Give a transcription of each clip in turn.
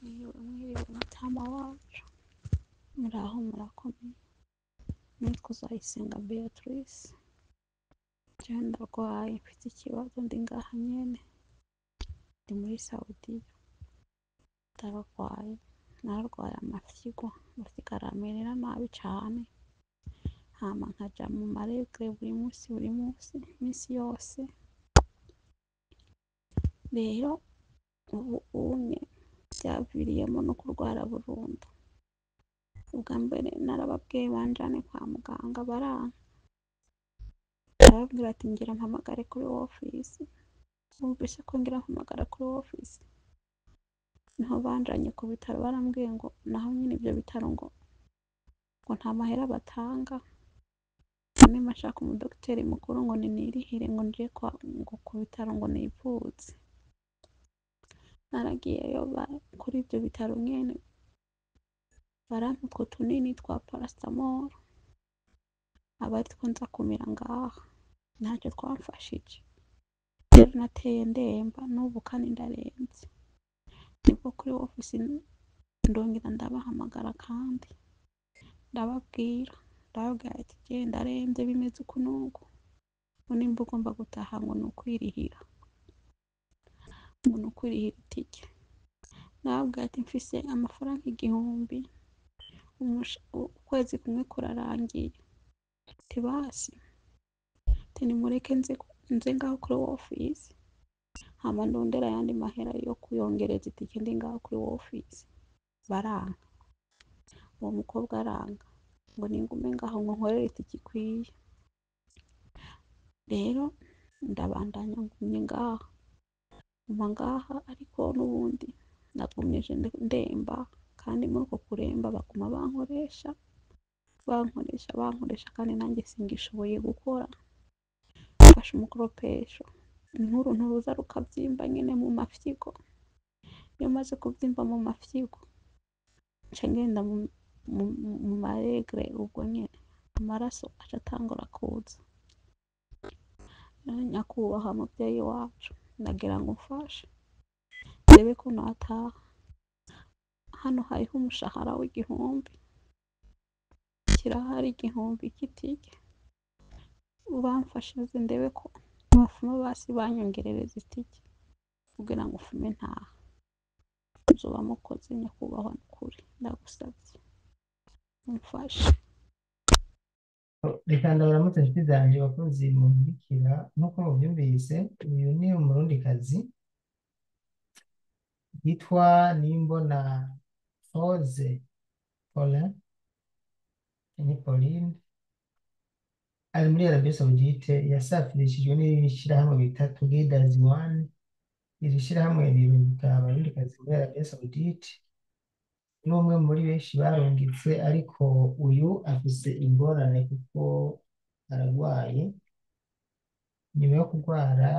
Mwiriwe mutama wacu, muraho murakomeye. Nitwa Uzayisenga Beatrice, jewe ndarwaye, mfite ikibazo, ndi ngaha nyene, ndi muri Saudiya, ndarwaye, narwaye amafyigo aramerera nabi cane, hama nkaja mu maregre buri musi, imisi yose. Rero ubu unye vyaviriyemo no kurwara burundu. Ubwa mbere narababwiye banjane kwa muganga baranka, barababwira ati ngira mpamagare kuri ofisi. Bumvise ko ngira mpamagara kuri ofisi, niho banjanye ku bitaro, barambwiye ngo naho nyene ivyo bitaro ngo nta mahera batanga, nimba nshaka umudogiteri mukuru ngo ninirihire ngo nje ngo ku bitaro ngo nivuze. Naragiyeyo kuri ivyo bitaro nyene barampa utwo tunini twa paracetamol, aba aritwo nza kumira ngaha, ntaco twamfashije. Rero nateye ndemba, n'ubu kandi ndaremvye, nibwo kuri ofisi ndongera ndabahamagara kandi ndababwira ati je ndaremvye bimeze uku n'uku, ngo nimba ugomba gutaha ngo nukwirihira itike. Nababwira ati mfise amafaranga 1000, ukwezi kumwe kurarangiye, ati basi nimureke nze ngaho kuri ofisi hama ndondera ayandi mahera yo kuyongereza itike ndi ngaho kuri ofisi. Baranka, uwo mukobwa aranka ngo ningume ngaho ngo nkorere itike ikwiye. Rero ndabandanya ngumye ngaha, ariko n'ubundi nagumyeje ndemba, kandi muri uko kuremba baguma bankoresha kandi nanjye singishoboye gukora. Mfashe umukoropesho, n'uruntu ruza rukavyimba nyene mu mafyigo. Iyo maze kuvyimba mu mafyigo nca ngenda mu maregre, ubwo nyene amaraso aca atangura kuza. Nyakubahwa muvyeyi wacu, nagira ngo umfashe ndebe ko notaha. Hano hariho umushahara w'1000, kirahari 1000 c'itike. Bamfashije ndebe ko bafuma basi banyongerereza itike kugira ngo mfume ntaha. Uzoba mukoze nyakubahwa, n'ukuri ndagusavye umfashe. Reka ndabaramutse nshuti zanje bakunzi munkurikira. Nk'uko muvyumvise, uyu ni umurundikazi yitwa Nimbona Rose Pauline, ari muri Arabie Saoudite. Yasafirishijwe n'ishirahamwe bita Together as One. Iri shirahamwe rirungika abarundikazi muri Arabie Saoudite, n'umwe muri benshi barungitse, ariko uyu afise ingorane kuko aragwaye. Nyuma yo kurwara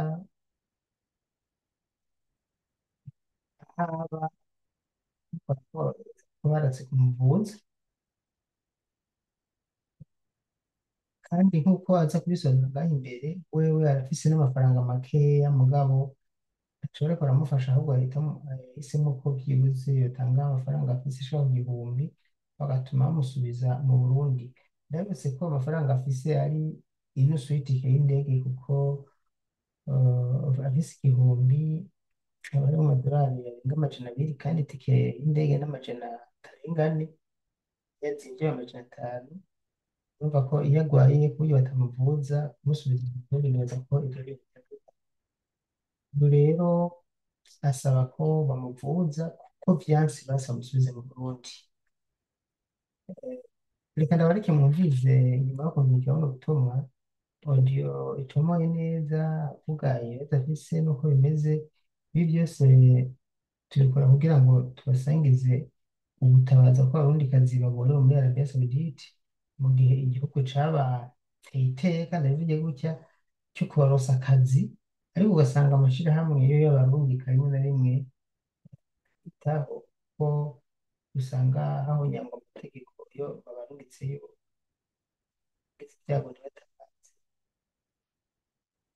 haba baratse kumuvuza, kandi nk'uko aza kubisobanura ngaho imbere, wewe arafise n'amafaranga makeya, mugabo ashobora kuramufasha, ahubwo yahisemo ko byibuze yotanga amafaranga afise ashika ku 1000 bagatuma bamusubiza mu Burundi. Ndabese ko amafaranga afise ari inusu y'itike y'indege, kuko afise 1000 aba ari mu madolari arenga 200, kandi itike y'indege n'amajana atarenga 4, yazinjiye 500. Urumva ko iyo agwaye ku buryo batamuvuza kumusubiza mu Burundi, neza ko ivyo ari ubu. Rero asaba ko bamuvuza kuko vyanse basi bamusubize mu Burundi. Reka ndabareke mwumvize nyuma yo kumvikira buno butumwa, audio itomoye neza, avuga ibibazo afise n'uko bimeze. Ibi byose tubikora kugira ngo tubasangize ubutabaza ko abarundikazi baborewe muri Arabie Saoudite, mu gihe igihugu cabateye iteka, ndabivuge gutya, cyo kubaronsa akazi, ariko ugasanga amashirahamwe yo y'abarungika rimwe na rimwe itaho, ko usanga hahonyangwa amategeko iyo babarungitseyo ibyago ntibatangaze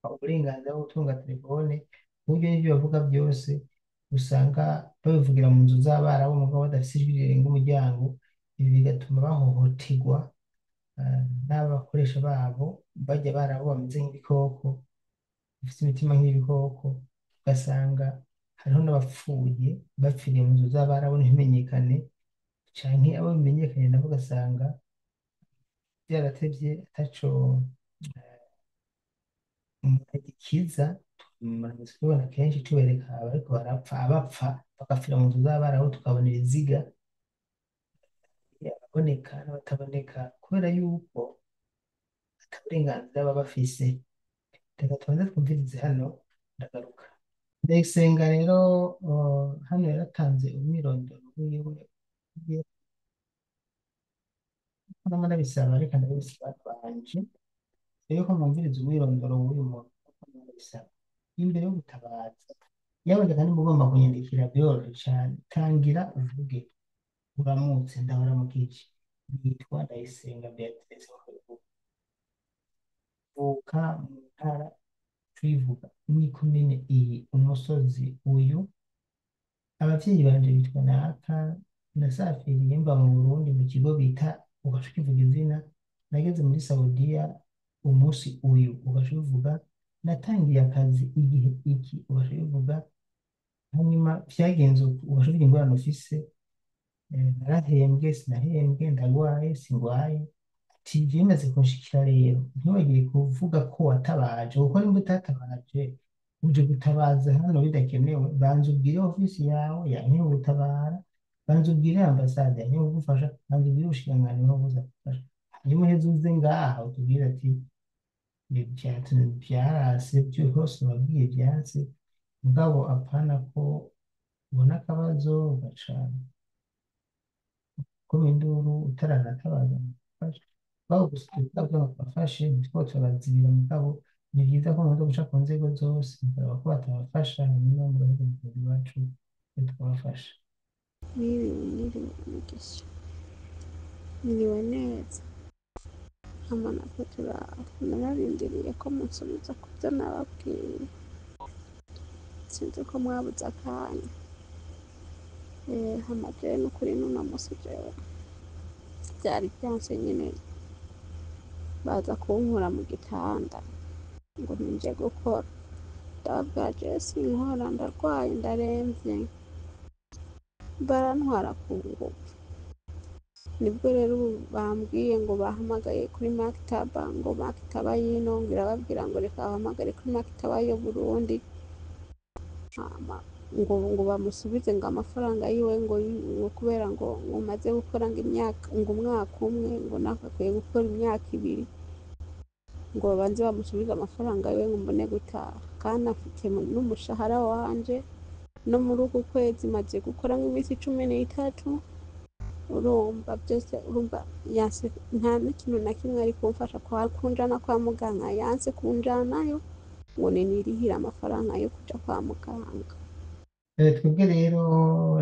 uburenganzira bwo gutunga telefone, ku buryo n'ibyo bavuga byose usanga babivugira mu nzu z'abarabu mugabo badafite ijwi rirenga umuryango. Ibi bigatuma bahohoterwa n'abakoresha babo, bajya barabo bameze nk'ibikoko bifite imitima nk'ibikoko. Ugasanga hariho n'abapfuye bapfiriye mu nzu z'abarabu ntibimenyekane, canke abo bimenyekanye nabo ugasanga byaratevye ataco gikiza. Tumaze kubibona kenshi tubereka abariko barapfa, abapfa bagapfira mu nzu z'abarabu, tukabona ibiziga, ababoneka n'abataboneka, kubera yuko ata burenganzira baba bafise. Reka tubanze twumvirize hano, ndagaruka. Ndayisenga rero hano yaratanze umwirondoro wiwe, ndimo ndabisaba, reka ndabisaba banje mbere yuko mwumviriza umwirondoro w'uyu muntu, kuko ndabisaba imbere yo gutabaza. Yaboneka kandi mugomba kunyandikira byoroshye cyane, tangira uvuge uramutse, ndabaramukije, nitwa Ndayisenga Beatrice, mvuka mu ntara twivuga n'ikomine iyi, umusozi uyu, ababyeyi banje bitwa naka, nasafiriye mba mu Burundi mu kigo bita, ugaca ukivuga izina, nageze muri Saudiya umunsi uyu, ugaca ubivuga, natangiye akazi igihe iki, ugaca ubivuga, hanyuma byagenze uku, ugaca uvuga ingorane ufise, narahembwe sinahembwe, ndagwaye singwaye. Ati bimaze kunshikira rero, ntiwagire kuvuga ko watabaje, kuko nimba utatabaje uje gutabaza hano bidakenewe, banza ubwire ofisi yawe yankewe gutabara, banza ubwire ambasade yankewe kugufasha, banza ubwire ubushikiranganji niho buza kugufasha, hanyuma uheze uze ngaha utubwire ati byarase byose, wabwiye byanse. Mugabo apana ko ubona akabazo ugaca kuma induru utaranatabaza ngo ugufashe. Mugabo gusa tubwabyo ngo tubafashe ntitwo turabazibira, mugabo ni byiza ko mumaze guca ku nzego zose mukareba ko batabafasha, hanyuma mugahe umuyobozi wacu tukabafasha. Mwiriwe mugisha, mwiriwe neza. Amanota turaho, nararindiriye ko munsubiza ku byo nababwiye, sinzi ko mwabuze akanya. Hamagaye n'ukuri n'uno munsi jewe byari byanse nyine, baza kunkura mu gitanda ngo ninje gukora, ndababwira jewe sinkora, ndarwaye ndaremvye, barantwara ku ngufu. Nibwo rero ubu bambwiye ngo bahamagaye kuri makitaba, ngo makitaba yino ngo irababwira ngo reka bahamagare kuri makitaba yo Burundi, ngo bamusubize ngo amafaranga yiwe ngo kubera ngo umaze gukora ngo imyaka ngo umwaka umwe, ngo nawe akwiye gukora imyaka ibiri, ngo babanze bamusubize amafaranga yiwe ngo mbone gutaha. Kandi afite n'umushahara wanje, no muri uku kwezi maze gukora nk'iminsi 13. Urumva byose, urumva yanse, nta n'ikintu na kimwe ari kumfasha kunjana kwa muganga, yanse kunjanayo ngo ninirihire amafaranga yo kuja kwa muganga. Twebwe rero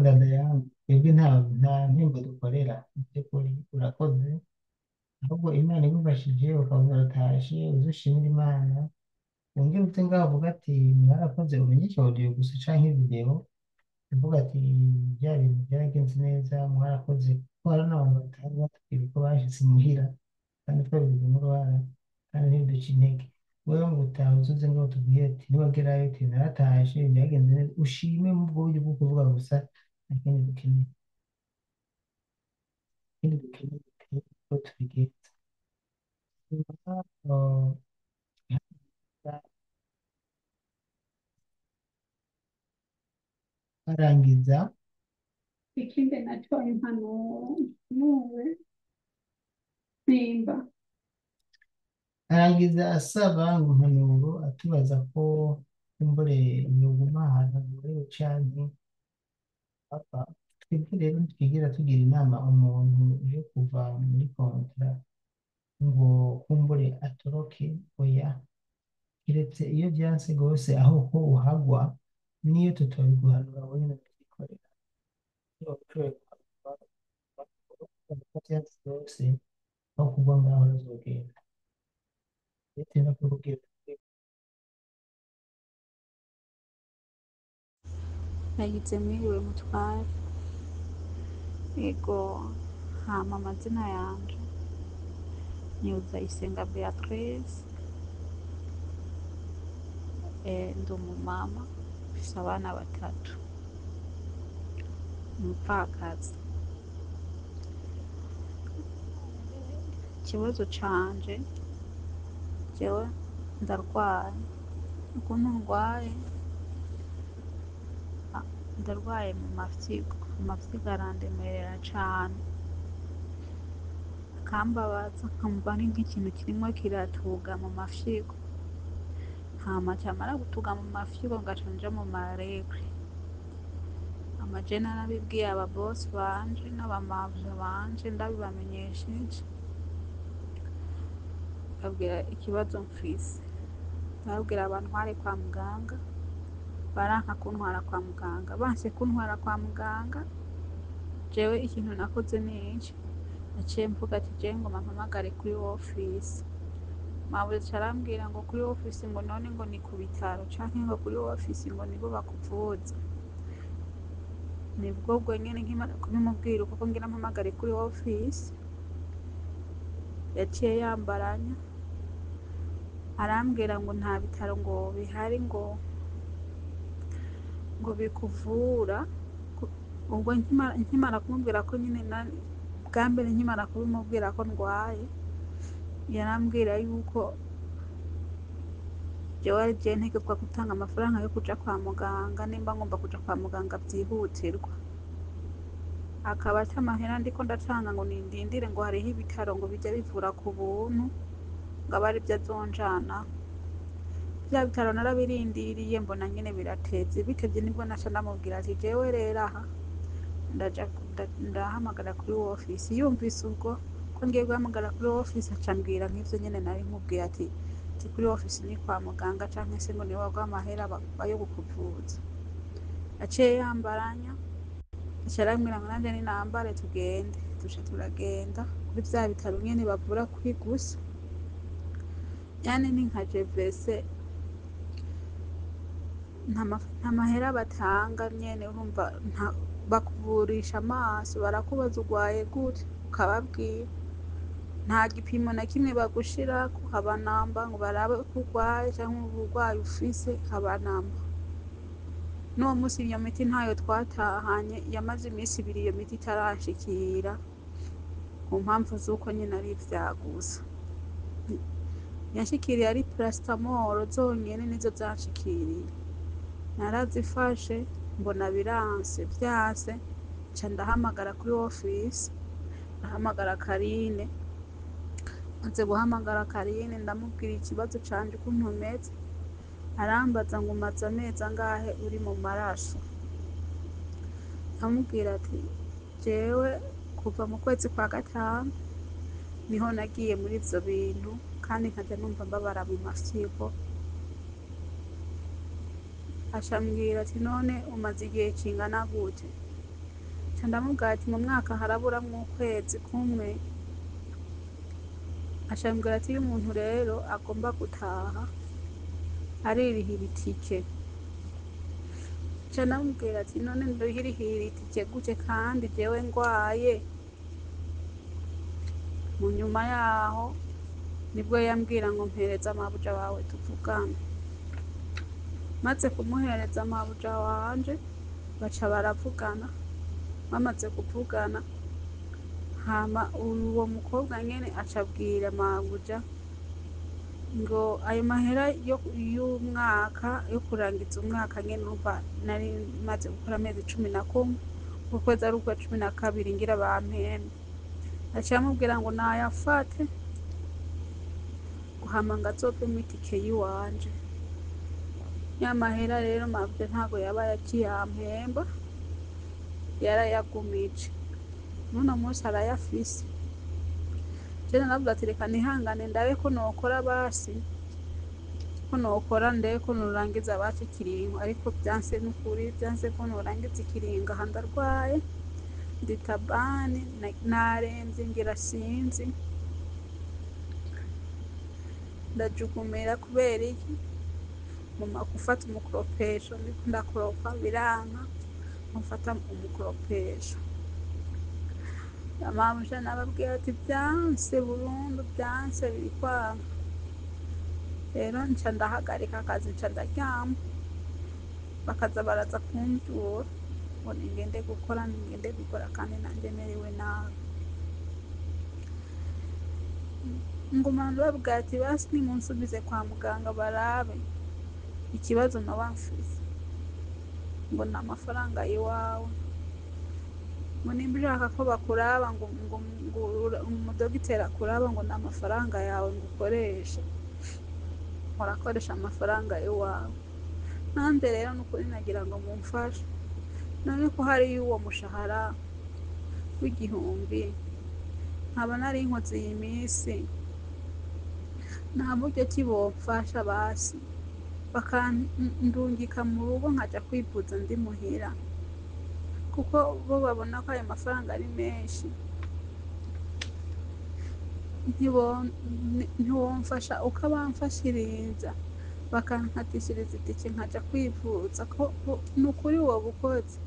dada yangu, twebwe nta ntembo dukorera by'ukuri, urakoze. Ahubwo Imana igufashije ukabona uratashe, uzushimira Imana, wongere ute ngaho uvuga ati mwarakoze, umenyeshe audio gusa canke video, uvuga ati bya bintu byaragenze neza, mwarakoze. Kuko hari n'abantu batari batubwira ko bashitse imuhira kandi twabigizemo uruhara, kandi ntibiduce intege. Wewe ngo utaha uzuze ngo tubwire ati niwagerayo uti naratashe byagenze neza, ushime mu bwo buryo bwo kuvuga gusa. Nta kindi dukeneye, ikindi dukeneye ko tubigenza. Nyuma, arangiza ikindi nacyo impanuro nuwe nimba arangiza asaba ngo impanuro, atubaza ko kumbure yoguma ahantu agorewe canke papa. Twebwe rero ntitwigera tugira inama umuntu uje kuva muri kontra ngo kumbure atoroke, oya, kiretse iyo byanse rwose aho ko uhagwa, niyo tutobiguhanura wenyine tubyikorera. Iyo washoboye kuhagwa byanse rwose, aho kugwa ngaho uzogenda ndetse no kubwira yagize mwiriwe mutware. Ego, hama amazina yanje ni Uzayisenga Beatrice. Ndi umumama mfise abana batatu, umupfakazi. Ikibazo canje jewe ndarwaye, ukuntu ndwaye ndarwaye mu mafyigo, amafyigo arandemerera cane akambabaza, nkumva ari nk'ikintu kirimwo kiratuga mu mafyigo, hama camara gutuga mu mafyigo ngaca nja mu maregre. Je narabibwiye ababosi banje n'abamabuja banje, ndabibamenyesheje, babwira ikibazo mfise, ndababwira bantware kwa muganga, baranka kuntwara kwa muganga. Banse kuntwara kwa muganga, jewe ikintu nakoze nici, naciye mvuga ati jewe ngoma mpamagare kuri office. Mabuja arambwira ngo kuri office ngo none ngo ni ku bitaro, canke ngo kuri office ngo nibo bakuvuza. Nibwo ubwo nyene nkimara kubimubwira uko ngira mpamagare kuri office, yaciye yambaranya arambwira ngo nta bitaro ngo bihari ngo bikuvura. Ubwo nkimara kumubwira ko nyine bwa mbere nkimara kubimubwira ko ndwaye, yarambwira yuko jewe ari je ntegerezwa gutanga amafaranga yo kuja kwa muganga, nimba ngomba kuja kwa muganga vyihutirwa. Akaba ata amahera ndiko ndatanga ngo nindindire ngo hariho ibitaro ngo bija bivura ku buntu, ngo abe arivyo azonjana. Vya bitaro narabirindiriye mbona nyene biratevye, bitevye nibwo naca ndamubwira ati jewe rero aha ndahamagara kuri office. Yumvise ubwo ko ngiye guhamagara kuri office, aca ambwira nk'ivyo nyene nari nkubwiye ati kuri office ni kwa muganga, canke se ngo niwe waguha amahera yo kukuvuza. Aciye yambaranya, aca arambwira ngo nanje ninambare tugende. Duca turagenda kuri vya bitaro nyene bavura kuri gusa, yani ni nka JVC, nta mahera batanga nyene. Urumva bakuvurisha amaso, barakubaza urwaye gute ukababwira, nta gipimo na kimwe bagushirako, haba namba ngo barabe ko urwaye canke uburwayi ufise, haba namba. N'uwo musi iyo miti ntayo twatahanye, yamaze imisi 2 iyo miti itaranshikira, ku mpamvu z'uko nyene ari ivyagusa. Yanshikiriye ari paracetamol zonyene nizo zanshikiriye, narazifashe mbona biranse, vyanse nca ndahamagara kuri office, ndahamagara Karine. Maze guhamagara Karine ndamubwira ikibazo canje ukuntu meze, arambaza ngo umaze amezi angahe uri mu maraso. Ndamubwira ati jewe kuva mu kwezi kwa gatanu niho nagiye muri ivyo bintu, kandi nkaja numva mbabara mu mafyigo. Aca ambwira ati none umaze igihe kingana gute? Ca ndamubwira ati mu mwaka haraburamwo ukwezi kumwe. Aca ambwira ati iyo umuntu rero agomba gutaha aririhira itike. Ca ndamubwira ati none ndohirihira itike gute kandi jewe ngwaye? Mu nyuma yaho nibwo yambwira ngo mpereza amabuja wawe tuvugane. Maze kumuhereza amabuja wanje, baca baravugana. Bamaze kuvugana, hama uwo mukobwa nyene aca abwira mabuja ngo ayo mahera y'umwaka yo kurangiza umwaka nyene, urumva nari maze gukora amezi 11, ukwezi ari ukwa 12 ngira bampembe. Aca amubwira ngo nayafate hama ngo azovemwo itike yiwanje. Ya mahera rero mabuja ntago yaba yakiyampemba, yarayagumije. N'uno musi arayafise. Je naravuga ati reka nihangane ndabe ko nokora basi, ko nokora ndebe ko norangiza basi ikiringo, ariko vyanse n'ukuri, vyanse ko norangiza ikiringo. Aha ndarwaye, ndi tabani, naremvye ngira sinzi, ndajugumira kubera iki? Gufata umukoropesho ndiko ndakoropa biranka, mufata umukoropesho. Mabuja nababwira ati byanse burundu, byanse biri kwanga. Rero nca ndahagarika akazi, nca ndaryama, bakaza baraza kumbyura ngo ningende gukora kandi nanjye merewe nabi. Nguma ndababwira ati basi nimunsubize kwa muganga barabe ikibazo noba mfise, ngo ni amafaranga y'iwawe, ngo nimba ushaka ko bakuraba ngo umudogiteri akuraba ngo ni amafaranga yawe ngo ukoreshe, urakoresha amafaranga y'iwawe. Nanjye rero nukuri nagira ngo mumfashe, none ko hariyo uwo mushahara w'igihumbi nkaba nari nkoze iyi minsi, nta buryo ki bomfasha basi bakandungika mu rugo nkaja kwivuza ndi muhira, kuko bo babona ko ayo mafaranga ari menshi. Ntiwomfasha ukabamfashiriza bakankatishiriza itike nkaja kwivuza, ko nukuri woba ukoze.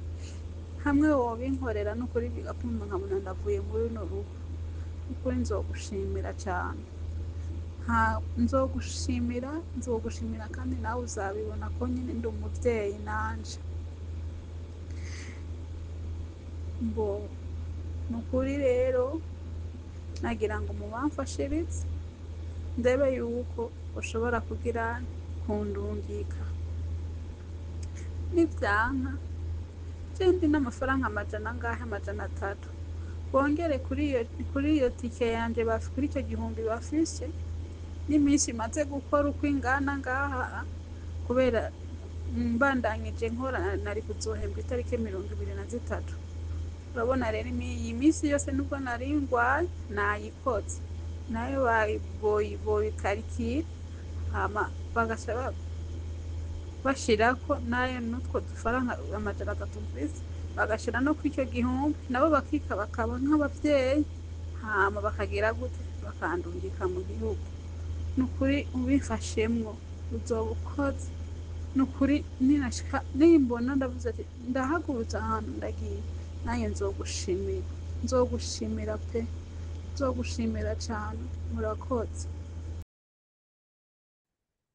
Hamwe wobinkorera nukuri bigakunda nkabona ndavuye muri runo rugo, nukuri nzogushimira cyane. Nzogushimira kandi nawe uzabibona ko nyine ndi umubyeyi nanje. Mbo nukuri rero nagira ngo mubamfashirize ndebe yuko ushobora kugira kundungika. Nivyanka jendi n'amafaranga amajana 3 bongere kuri iyo tike yanje kuri icyo gihumbi bafise, n'iminsi maze gukora uko ingana ngaha, kubera mbandanyije nkora nari kuzohembwa itariki 23. Urabona rero iyi minsi yose nubwo nari ngwaye nayikoze, nayo boyikarikira hama bagasaba bashirako nayo nutwo dufaranga amajana 3 mfise, bagashira no kw'icyo gihumbi, nabo bakaba nk'abavyeyi, hama bakagira gute bakandungika mu gihugu. Nukuri ubifashemwo uzoba ukoze, nukuri ninashika nimbona ndavuze ati ndahagurutse ahantu ndagiye, nayo nzogushimira pe, nzogushimira cyane. Murakoze.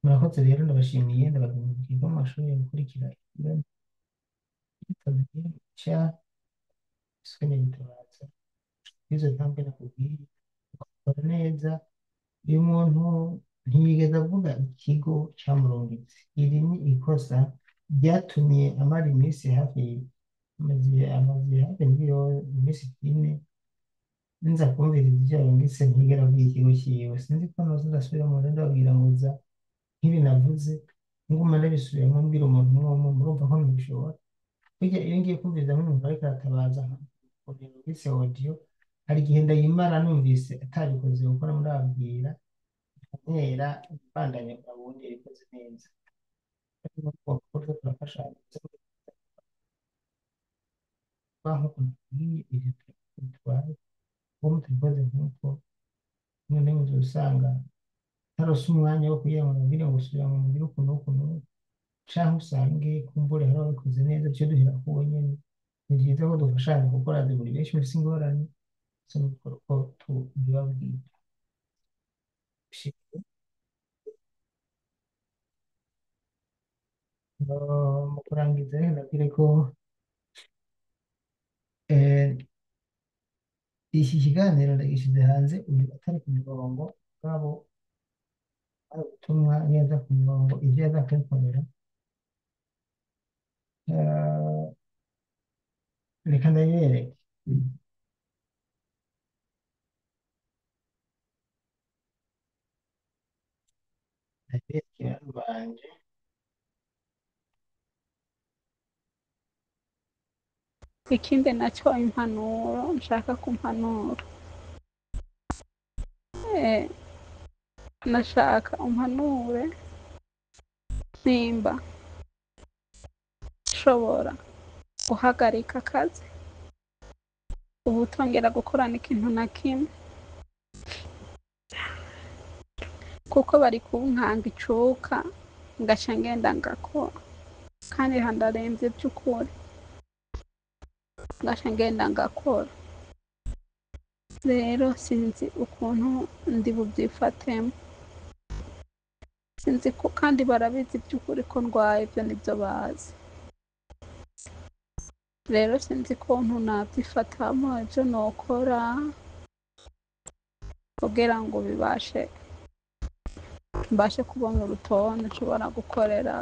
murakoze rero, ndabashimiye, ndabagenzukiye ko amashuri gukurikira cya iswene gitabaza izo ntambwe nakubwiye ukora neza. Uyu muntu ntiyigeze avuga ikigo cyamurungitse. Iri ni ikosa ryatumye amara iminsi amaze hafi iminsi 4 nza kumviriza ibyo yarungitse, ntigera avuga ikigo cyiwe. Sinzi ko noza ndasubira mu nda ndababwira ngo za nk'ibi navuze nguma ndabisubiramo mbwira umuntu umwe murumva ko ntibishobora. Burya iyo ngiye kumviriza nk'umuntu ariko aratabaza numvise audio, hari igihe ndayimara numvise atabikoze kuko ndababwira ntera bandanya ubundi yarikoze neza. Ariko turafashanya nk'uko nabwiye ibyo bitwaye uwo mutabikoze nk'uko none uzosanga ntarose umwanya wo kugira ngo mubwire ngo usubira mu mubiri ukuntu canke usange kumbure hari ababikoze neza, cyo duhera ku nyene. Ni byiza ko dufashanya kuko razi buri benshi bafise ingorane zo gukora uko tubibabwira. Mu kurangiza rero ndabwire ko iki kiganiro ndagishyize hanze uyu atari ku mirongo bwabo ari ubutumwa neza ku mirongo ibyo yaza kubikorera. Reka ndabiyereke. Ndabiyereke hano banje. Ikindi nacyo impanuro nshaka kumpanura, nashaka umpanure nimba ushobora guhagarika akazi ubu utongera gukorana ikintu na kimwe, kuko bari kunkanga icuka ngaca ngenda ngakora kandi handarembye by'ukuri. ngaca ngenda ngakora. Rero sinzi ukuntu ndi bubyifatemo, sinzi ko kandi barabizi by'ukuri ko ndwaye, ibyo nibyo bazi. Rero sinzi ukuntu nabyifatamo, ibyo nokora kugira ngo mbashe kubona urutonde nshobora gukorera.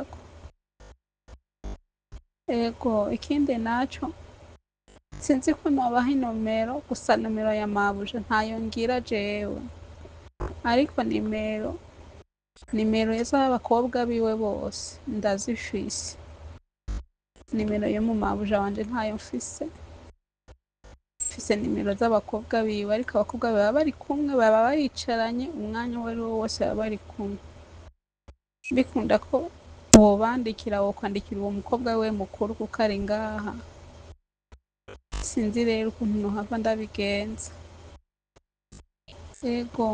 Ego ikindi naco sinzi ko nobaha inomero, gusa nomero ya mabuja ntayo ngira jewe, ariko nimero z'abakobwa biwe bose ndazifise. Nimero yo mu mabuja wanje ntayo mfise nimero z'abakobwa biwe, ariko abakobwa baba bari kumwe, baba baricaranye umwanya uwo ari wo wose, baba bari kumwe. Bikunda ko wokwandikira uwo mukobwa we mukuru kuko ari ngaha. Sinzi rero ukuntu nohava ndabigenza. Ego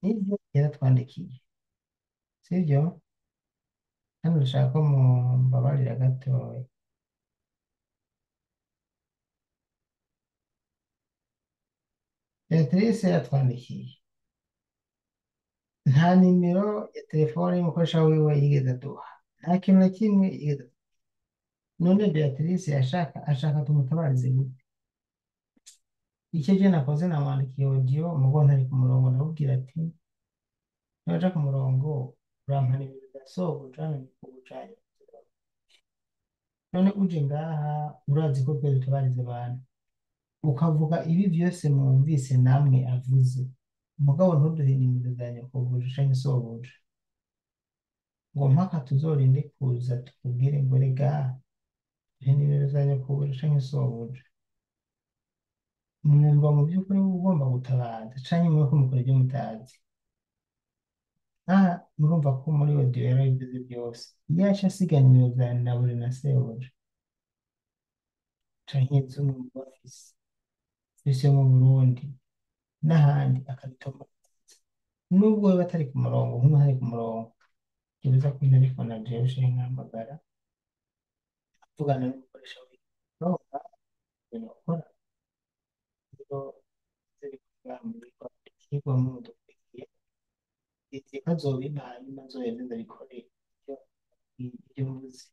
nibyo yaratwandikiye, sibyo? hano ndashaka ko mumbabarira gatoya. Beatrice yatwandikiye, nta nimero ya telefone y'umukoresha wiwe yigeze aduha, nta kintu na kimwe yigeze aduha. None Beatrice ashaka tumutabarize gute? icyo je nakoze namwandikiye audio mugo ntari ku murongo, ndamubwira ati naja ku murongo urampa nimero za sobuja nikugucanye. None uje ngaha urazi ko twe dutabariza abantu, ukavuga ibi byose mwumvise namwe avuze, mugabo ntuduhe nimero za nyakubuje canke sobuja, ngo mpaka tuzorinde kuza tukubwire ngo rega duhe nimero za nyakubuje canke sobuja. Mwumva mu by'ukuri uba ugomba gutabaza canke muriko mukora ibyo mutazi? Murumva ko muri audio yarabivuze byose, yaca asiga nimero za nabure na sebuja canke z'umuntu bafise yo mu Burundi n'ahandi, akabitoma nubwo we batari ku murongo, nk'ubu hari ku murongo, kibuza ko telefone jewe ushire nkahamagara tuvugana n'umukoresha wiwe. Urumva ibintu ukora rero zibikora muri ikigwa mudukwiye igihe azobimpaye hanyuma nzoheze ndabikore ibyo mvuze.